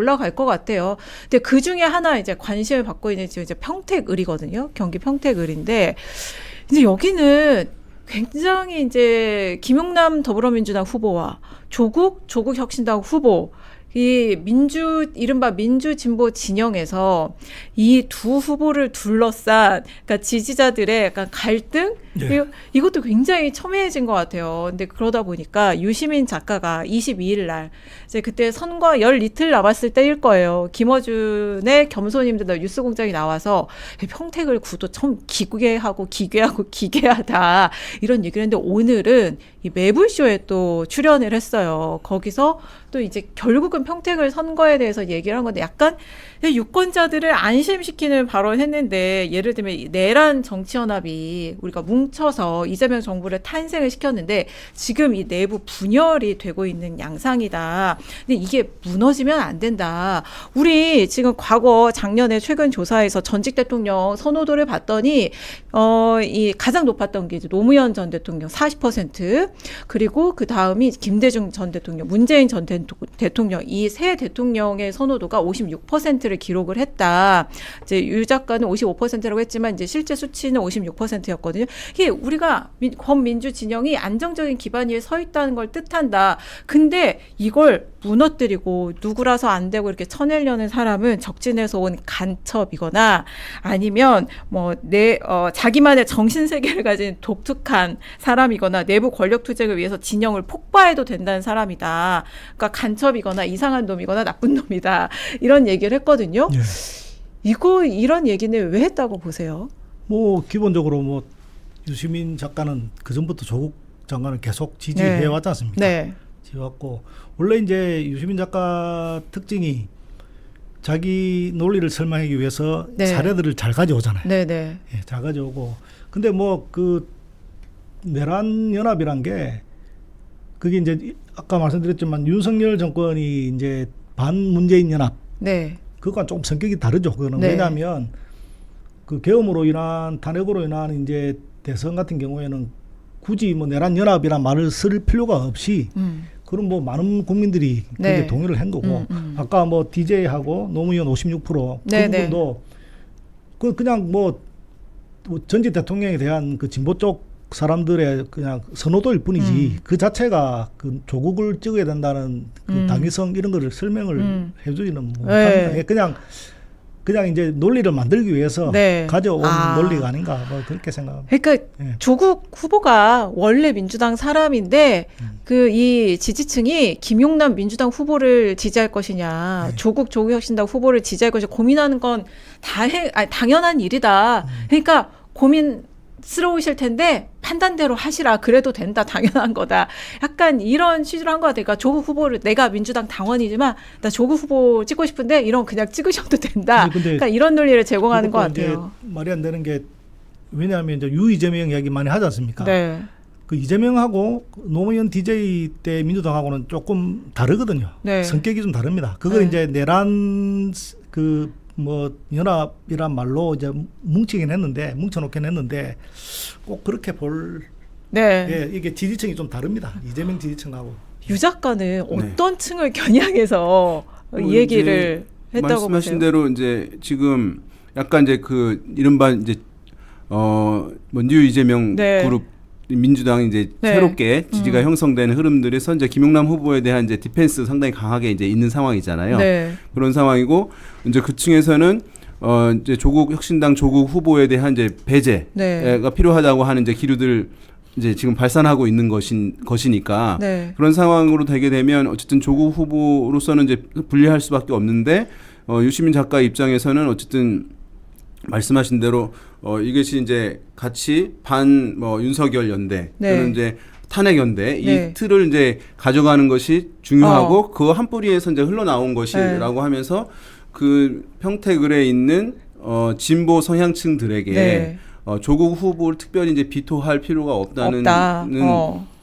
올라갈 것 같아요. 근데 그 중에 하나 이제 관심을 받고 있는 지금 이제 평택을이거든요. 경기 평택을인데 이제 여기는 굉장히 이제 김용남 더불어민주당 후보와 조국 혁신당 후보 이 이른바 민주진보 진영에서 이 두 후보를 둘러싼 그러니까 지지자들의 약간 갈등 이것도 굉장히 첨예해진 것 같아요. 근데 그러다 보니까 유시민 작가가 22일 날 이제 그때 선거 열 이틀 남았을 때일 거예요. 김어준의 겸손님들 뉴스공장이 나와서 평택을 구도 참 기괴하고 기괴하다 이런 얘기를 했는데 오늘은 이 매불쇼에 또 출연을 했어요. 거기서 또 이제 결국은 평택을 선거에 대해서 얘기를 한 건데 약간 유권자들을 안심시키는 발언을 했는데 예를 들면 내란 정치연합이 우리가 뭉쳐서 이재명 정부를 탄생을 시켰는데 지금 이 내부 분열이 되고 있는 양상이다. 근데 이게 무너지면 안 된다. 우리 지금 과거 작년에 최근 조사에서 전직 대통령 선호도를 봤더니 이 가장 높았던 게 이제 노무현 전 대통령 40% 그리고 그 다음이 김대중 전 대통령, 문재인 전 대통령 이 세 대통령의 선호도가 56%를 기록을 했다. 이제 유 작가는 55%라고 했지만 이제 실제 수치는 56%였거든요. 이게 우리가 권민주 진영이 안정적인 기반 위에 서 있다는 걸 뜻한다. 근데 이걸 무너뜨리고 누구라서 안 되고 이렇게 쳐내려는 사람은 적진에서 온 간첩이거나 아니면 뭐 자기만의 정신 세계를 가진 독특한 사람이거나 내부 권력 투쟁을 위해서 진영을 폭파해도 된다는 사람이다. 그러니까 간첩이거나 이상한 놈이거나 나쁜 놈이다. 이런 얘기를 했거든요. 예. 이런 얘기는 왜 했다고 보세요? 뭐 기본적으로 뭐 유시민 작가는 그 전부터 조국 장관을 계속 지지해 왔지 않습니까? 네. 지어왔고 원래 이제 유시민 작가 특징이 자기 논리를 설명하기 위해서 네. 사례들을 잘 가져오잖아요. 네네. 예, 잘 가져오고 근데 뭐 그 내란 연합이란 게 그게 이제 아까 말씀드렸지만 윤석열 정권이 이제 반문재인 연합 네. 그거랑 조금 성격이 다르죠. 그거는 네. 왜냐하면 그 계엄으로 인한 탄핵으로 인한 이제 대선 같은 경우에는 굳이 뭐 내란 연합이란 말을 쓸 필요가 없이 그럼 뭐 많은 국민들이 네. 그게 동의를 한 거고 아까 뭐 DJ하고 노무현 56% 네, 그 부분도 그냥 뭐 전직 대통령에 대한 그 진보 쪽 사람들의 그냥 선호도일 뿐이지 그 자체가 그 조국을 찍어야 된다는 그 당위성 이런 거를 설명을 해주지는 못합니다. 네. 그냥 이제 논리를 만들기 위해서 네. 가져온 논리가 아닌가 뭐 그렇게 생각합니다. 그러니까 예. 조국 후보가 원래 민주당 사람인데 그 이 지지층이 김용남 민주당 후보를 지지할 것이냐, 네. 조국 혁신당 후보를 지지할 것이냐 고민하는 건 당연한 일이다. 그러니까 고민스러우실 텐데 판단대로 하시라. 그래도 된다. 당연한 거다. 약간 이런 취지로 한 것 같아요. 그러니까 조국 후보를 내가 민주당 당원이지만 나 조국 후보 찍고 싶은데 이런 그냥 찍으셔도 된다. 그러니까 이런 논리를 제공하는 것 같아요. 말이 안 되는 게 왜냐하면 이제 유이재명 이야기 많이 하지 않습니까? 네. 그 이재명하고 노무현 DJ 때 민주당하고는 조금 다르거든요. 네. 성격이 좀 다릅니다. 그걸 네. 이제 내란 그 뭐 연합이란 말로 이제 뭉쳐놓긴 했는데 꼭 그렇게 볼 네. 예, 이게 지지층이 좀 다릅니다. 이재명 지지층하고. 유 작가는 어떤 층을 겨냥해서 이 얘기를 했다고 말씀하신 보세요? 대로 이제 지금 약간 이제 그 이른바 이제 뭐 뉴 이재명 네. 그룹 민주당이 이제 네. 새롭게 지지가 형성되는 흐름들에서 이제 김용남 후보에 대한 이제 디펜스 상당히 강하게 이제 있는 상황이잖아요. 네. 그런 상황이고 이제 그 층에서는 이제 조국 혁신당 조국 후보에 대한 이제 배제가 네. 필요하다고 하는 이제 기류들 이제 지금 발산하고 있는 것이니까 네. 그런 상황으로 되게 되면 어쨌든 조국 후보로서는 이제 불리할 수밖에 없는데 유시민 작가 입장에서는 어쨌든 말씀하신 대로 이것이 이제 같이 윤석열 연대 네. 또는 이제 탄핵 연대 네. 이 틀을 이제 가져가는 것이 중요하고 그 한 뿌리에서 이제 흘러나온 것이라고 하면서 그 평택을에 있는 진보 성향층들에게 네. 조국 후보를 특별히 이제 비토할 필요가 없다는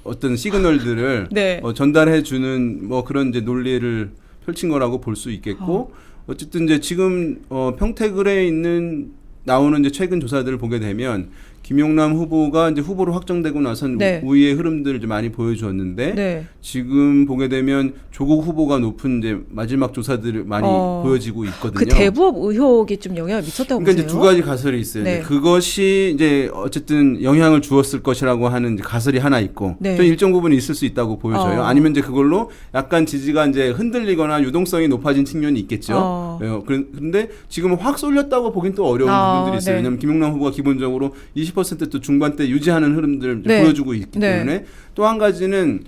어떤 시그널들을 네. 전달해 주는 뭐 그런 이제 논리를 펼친 거라고 볼 수 있겠고 어쨌든 이제 지금 평택을에 있는 나오는 이제 최근 조사들을 보게 되면 김용남 후보가 이제 후보로 확정되고 나선 네. 우위의 흐름들을 좀 많이 보여주었는데 네. 지금 보게 되면 조국 후보가 높은 이제 마지막 조사들을 많이 보여지고 있거든요. 그 대부업 의혹이 좀 영향을 미쳤다고 그러니까 보세요? 이제 두 가지 가설이 있어요. 네. 그것이 이제 어쨌든 영향을 주었을 것이라고 하는 이제 가설이 하나 있고, 네. 또 일정 부분 있을 수 있다고 보여져요. 아니면 이제 그걸로 약간 지지가 이제 흔들리거나 유동성이 높아진 측면이 있겠죠. 그런데 지금은 확 쏠렸다고 보긴 또 어려운 부분들이 있어요. 네. 왜냐하면 김용남 후보가 기본적으로 20%또 중반대 유지하는 흐름들을 네. 보여주고 있기 네. 때문에 또 한 가지는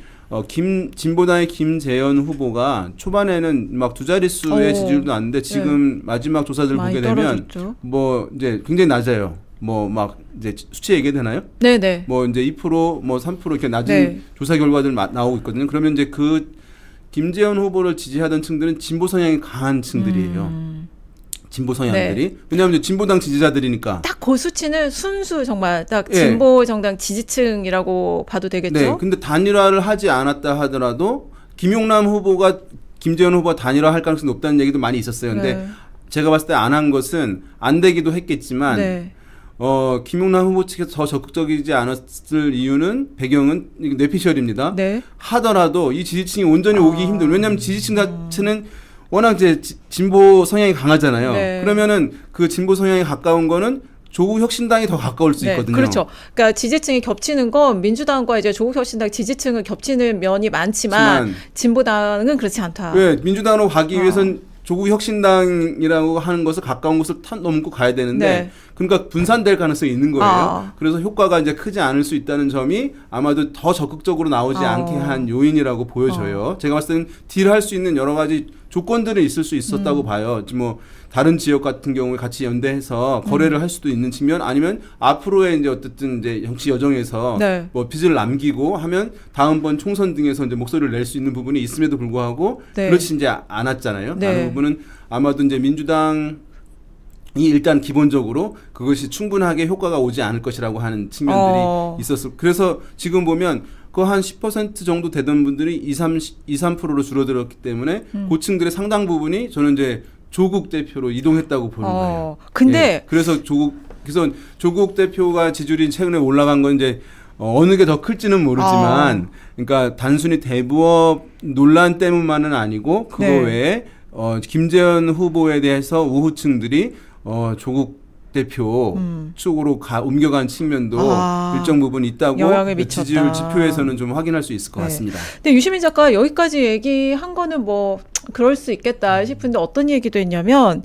진보당의 김재현 후보가 초반에는 막 두 자릿수의 지지율도 나는데 지금 마지막 조사들 많이 보게 되면 떨어졌죠. 뭐 이제 굉장히 낮아요. 뭐 막 이제 수치 얘기해도 되나요? 네네. 뭐 이제 2%, 뭐 3% 이렇게 낮은 네. 조사 결과들 나오고 있거든요. 그러면 이제 그 김재현 후보를 지지하던 층들은 진보 성향이 강한 층들이에요. 진보 성향들이. 왜냐하면 이제 진보당 지지자들이니까. 딱 그 수치는 순수 정말 딱 예. 진보 정당 지지층이라고 봐도 되겠죠? 네. 근데 단일화를 하지 않았다 하더라도 김용남 후보가 김재현 후보가 단일화할 가능성이 높다는 얘기도 많이 있었어요. 근데 네. 제가 봤을 때 안 한 것은 안 되기도 했겠지만 네. 김용남 후보 측에서 더 적극적이지 않았을 이유는 배경은 뇌피셜입니다. 네. 하더라도 이 지지층이 온전히 오기 힘들어요. 왜냐하면 지지층 자체는 워낙 이제 진보 성향이 강하잖아요. 네. 그러면은 그 진보 성향이 가까운 거는 조국 혁신당이 더 가까울 수 있거든요. 그렇죠. 그러니까 지지층이 겹치는 건 민주당과 이제 조국혁신당 지지층은 겹치는 면이 많지만 진보당은 그렇지 않다. 왜 민주당으로 가기 위해선 조국 혁신당이라고 하는 것을 가까운 곳을 넘고 가야 되는데 네. 그러니까 분산될 가능성이 있는 거예요. 그래서 효과가 이제 크지 않을 수 있다는 점이 아마도 더 적극적으로 나오지 않게 한 요인이라고 보여져요. 제가 봤을 때는 딜할 수 있는 여러 가지 조건들이 있을 수 있었다고 봐요. 뭐 다른 지역 같은 경우에 같이 연대해서 거래를 할 수도 있는 측면, 아니면 앞으로의 이제 어쨌든 이제 정치 여정에서 네. 뭐 빚을 남기고 하면 다음번 총선 등에서 이제 목소리를 낼 수 있는 부분이 있음에도 불구하고 네. 그렇지 이제 않았잖아요. 네. 다른 부분은 아마도 이제 민주당이 일단 기본적으로 그것이 충분하게 효과가 오지 않을 것이라고 하는 측면들이 있었어. 그래서 지금 보면 그 한 10% 정도 되던 분들이 2-3%로 줄어들었기 때문에 고층들의 상당 부분이 저는 이제 조국 대표로 이동했다고 보는 거예요. 근데 예, 그래서 조국 대표가 지지율이 최근에 올라간 건 이제 어느 게 더 클지는 모르지만, 그러니까 단순히 대부업 논란 때문만은 아니고 그거 네. 외에 김재현 후보에 대해서 우호층들이 조국 대표 쪽으로 옮겨간 측면도 일정 부분 있다고 영향을 미쳤다. 지지율 지표에서는 좀 확인할 수 있을 것 같습니다. 근데 유시민 작가 여기까지 얘기한 거는 뭐 그럴 수 있겠다 싶은데 어떤 얘기도 했냐면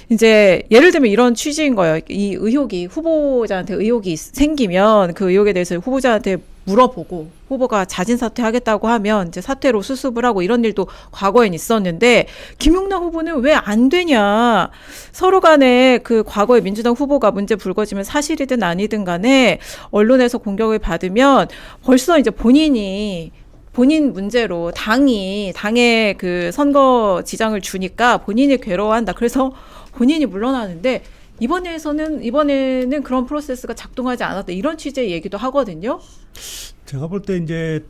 이제 예를 들면 이런 취지인 거예요. 이 의혹이 후보자한테 의혹이 생기면 그 의혹에 대해서 후보자한테 물어보고 후보가 자진 사퇴하겠다고 하면 이제 사퇴로 수습을 하고 이런 일도 과거엔 있었는데 김용남 후보는 왜 안 되냐. 서로 간에 그 과거에 민주당 후보가 문제 불거지면 사실이든 아니든 간에 언론에서 공격을 받으면 벌써 이제 본인 문제로 당에 그 선거 지장을 주니까 본인이 괴로워한다. 그래서 본인이 물러나는데 이번에는 그런 프로세스가 작동하지 않았다. 이런 취지의 얘기도 하거든요. 제가 볼 때 이제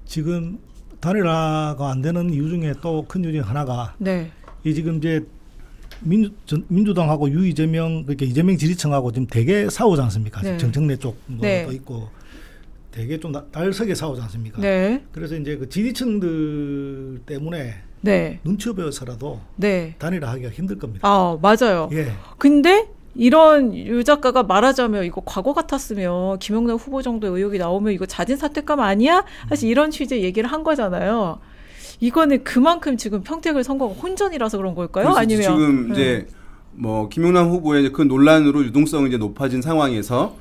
지금 단일화가 안 되는 이유 중에 또 큰 이유 중에 하나가 네. 이 지금 이제 민주당하고 이재명 그러니까 이재명 지지층하고 지금 되게 싸우지 않습니까? 네. 정청래 쪽도 네. 있고 되게 좀 날석에 싸우지 않습니까? 네. 그래서 이제 그 지지층들 때문에 네. 눈치 보여서라도 네. 단일화하기가 힘들 겁니다. 맞아요. 예. 근데 이런 유 작가가 말하자면 이거 과거 같았으면 김용남 후보 정도의 의혹이 나오면 이거 자진 사퇴감 아니야? 사실 이런 취지의 얘기를 한 거잖아요. 이거는 그만큼 지금 평택을 선거가 혼전이라서 그런 걸까요? 아니면 지금 이제 뭐 김용남 후보의 그 논란으로 유동성이 이제 높아진 상황에서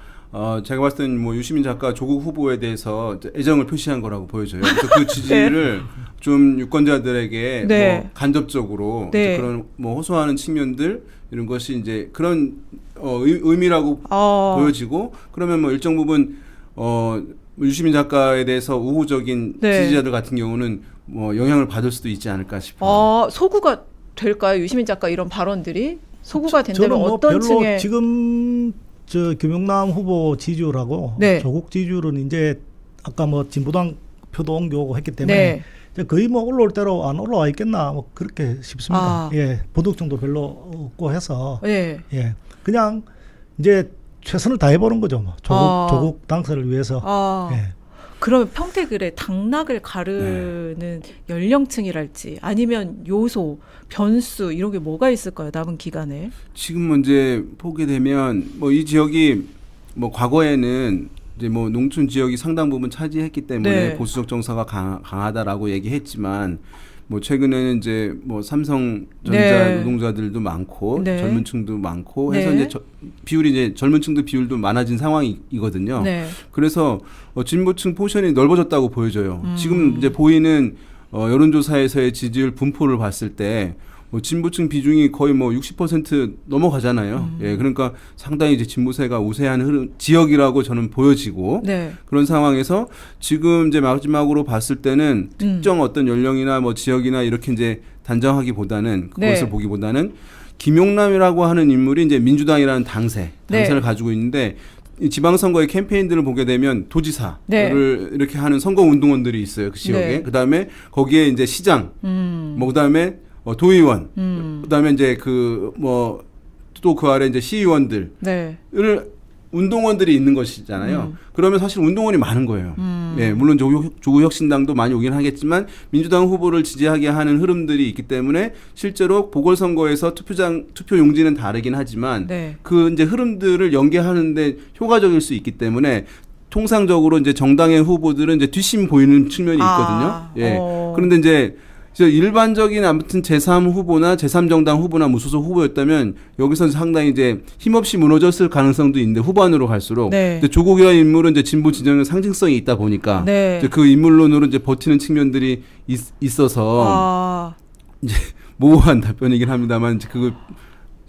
제가 봤을 때는 뭐 유시민 작가 조국 후보에 대해서 애정을 표시한 거라고 보여져요. 그래서 그 지지를 좀 유권자들에게 네. 뭐 간접적으로 네. 이제 그런 뭐 호소하는 측면들 이런 것이 이제 그런 의미라고 보여지고, 그러면 뭐 일정 부분 유시민 작가에 대해서 우호적인 네. 지지자들 같은 경우는 뭐 영향을 받을 수도 있지 않을까 싶어요. 소구가 될까요? 유시민 작가 이런 발언들이 소구가 된다면 저는 뭐 어떤 별로 층에 지금 저 김용남 후보 지지율하고 네. 조국 지지율은 이제 아까 뭐 진보당 표도 옮겨오고 했기 때문에 네. 이제 거의 뭐 올라올 대로 안 올라와 있겠나 뭐 그렇게 싶습니다. 아. 예, 보덕정도 별로 없고 해서 네. 예, 그냥 이제 최선을 다해보는 거죠. 뭐. 조국 당선을 위해서. 예. 그러면 평택을에 당락을 가르는 연령층이랄지 아니면 요소, 변수 이런 게 뭐가 있을까요? 남은 기간에. 지금 이제 보게 되면 뭐 이 지역이 뭐 과거에는 이제 뭐 농촌 지역이 상당 부분 차지했기 때문에 네. 보수적 정서가 강하다라고 얘기했지만 뭐 최근에는 이제 뭐 삼성전자 네. 노동자들도 많고 네. 젊은층도 많고 해서 네. 이제 비율이 이제 젊은층도 비율도 많아진 상황이거든요. 네. 그래서 진보층 포션이 넓어졌다고 보여져요. 지금 이제 보이는 여론조사에서의 지지율 분포를 봤을 때 진보층 비중이 거의 뭐 60% 넘어가잖아요. 예, 그러니까 상당히 이제 진보세가 우세한 흐름 지역이라고 저는 보여지고 네. 그런 상황에서 지금 이제 마지막으로 봤을 때는 특정 어떤 연령이나 뭐 지역이나 이렇게 이제 단정하기보다는 그것을 네. 보기보다는 김용남이라고 하는 인물이 이제 민주당이라는 당세를 네. 가지고 있는데 이 지방선거의 캠페인들을 보게 되면 도지사를 네. 이렇게 하는 선거 운동원들이 있어요. 그 지역에. 네. 그다음에 거기에 이제 시장, 뭐 그다음에 도의원, 그다음에 이제 그 뭐 또 그 아래 이제 시의원들을 네. 운동원들이 있는 것이잖아요. 그러면 사실 운동원이 많은 거예요. 예, 물론 조국혁신당도 많이 오긴 하겠지만 민주당 후보를 지지하게 하는 흐름들이 있기 때문에 실제로 보궐선거에서 투표 용지는 다르긴 하지만 네. 그 이제 흐름들을 연계하는데 효과적일 수 있기 때문에 통상적으로 이제 정당의 후보들은 이제 뒷심 보이는 측면이 있거든요. 예. 그런데 이제 일반적인 아무튼 제3 후보나 제3정당 후보나 무소속 후보였다면 여기서 상당히 이제 힘없이 무너졌을 가능성도 있는데 후반으로 갈수록 네. 근데 조국이라는 인물은 이제 진보 진영의 상징성이 있다 보니까 네. 이제 그 인물론으로 이제 버티는 측면들이 있어서 이제 모호한 답변이긴 합니다만 이제 그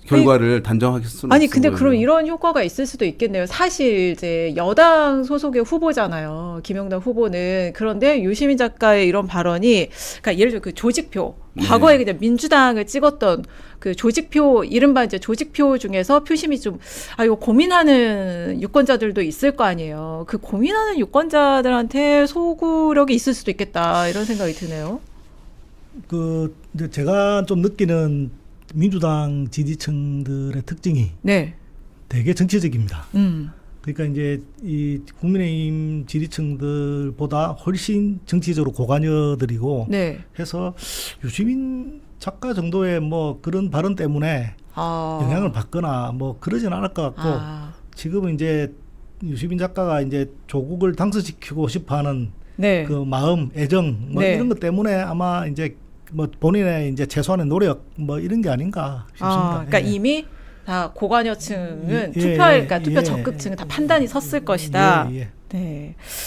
결과를 단정하게 수는 아니 없어 근데 보여요. 그럼 이런 효과가 있을 수도 있겠네요. 사실 이제 여당 소속의 후보잖아요. 김영남 후보는. 그런데 유시민 작가의 이런 발언이 그러니까 예를 들어 그 조직표 과거에 그냥 민주당을 찍었던 그 조직표 이른바 이제 조직표 중에서 표심이 좀 이거 고민하는 유권자들도 있을 거 아니에요. 그 고민하는 유권자들한테 소구력이 있을 수도 있겠다 이런 생각이 드네요. 그 이제 제가 좀 느끼는 민주당 지지층들의 특징이 네. 되게 정치적입니다. 그러니까 이제 이 국민의힘 지지층들보다 훨씬 정치적으로 고관여들이고 네. 해서 유시민 작가 정도의 뭐 그런 발언 때문에 영향을 받거나 뭐 그러진 않을 것 같고 지금은 이제 유시민 작가가 이제 조국을 당선시키고 싶어하는 네. 그 마음, 애정 뭐 네. 이런 것 때문에 아마 이제 뭐 본인의 이제 최소한의 노력 뭐 이런 게 아닌가 싶습니다. 그러니까 예. 이미 다 고관여층은 예, 그러니까 투표 예, 적극층은 다 판단이 섰을 것이다. 예, 예. 네.